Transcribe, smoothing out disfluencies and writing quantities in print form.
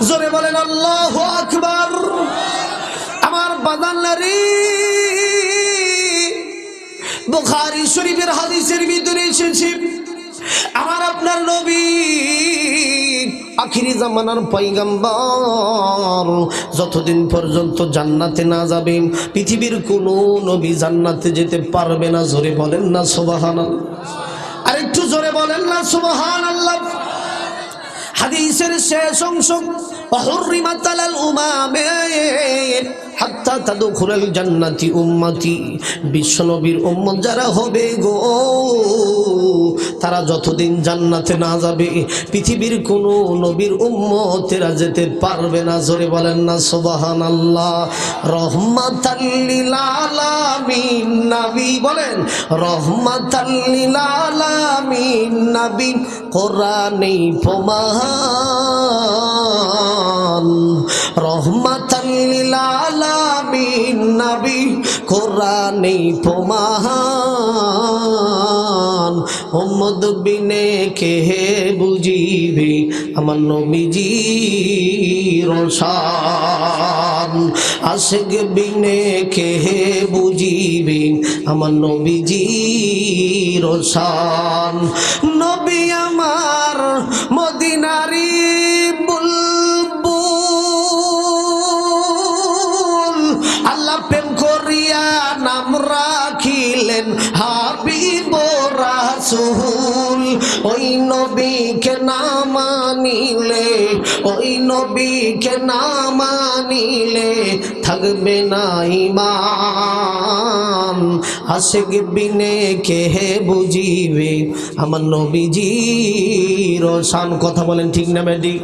জোরে বলেন আল্লাহু আকবার। আমার বাদানলারি বুখারী শরীফের হাদিসের ভিতরে এসেছে, আমার আপনার নবী আখিরি জামানার পয়গম্বর যতদিন পর্যন্ত জান্নাতে না যাবে পৃথিবীর কোনো নবী জান্নাতে যেতে পারবে না। জোরে বলেন না সুবহানাল্লাহ। আর একটু জোরে বলেন না সুবহানাল্লাহ। হাদিসের শেষ অংশ, وحرمت على الأمم حتى تدخل الجنة উম্মতি, বিশ্ব নবীর উম্মত যারা হবে গো তারা যতদিন জান্নাতে না যাবে পৃথিবীর কোনো নবীর উম্মতেরা যেতে পারবে না। জোরে বলেন না সুবহানাল্লাহ। রহমাতাল লিল আলামিন নবী, বলেন রহমাতাল লিল আলামিন নবী, কোরআনে প্রমাণ। রহমাতাল লিল আলামিন নবী, কোরআনে প্রমাণ। উম্মত বিনে কে বুঝিবে আমার নবীজির শান, আশিক বিনে কে বুঝিবে আমার নবীজির শান। নবী আমার মদিনারি বুলবুল, আল্লাহ প্রেম করিয়া নাম রাখিলেন হাবিব রাসূল। ওই নবীকে না মানিলে, ওই নবীকে না মানিলে থাকবে না ঈমান। আশিক বিনে কে বুঝিবে আমার নবীজির শান। কথা বলেন ঠিক না বেটি?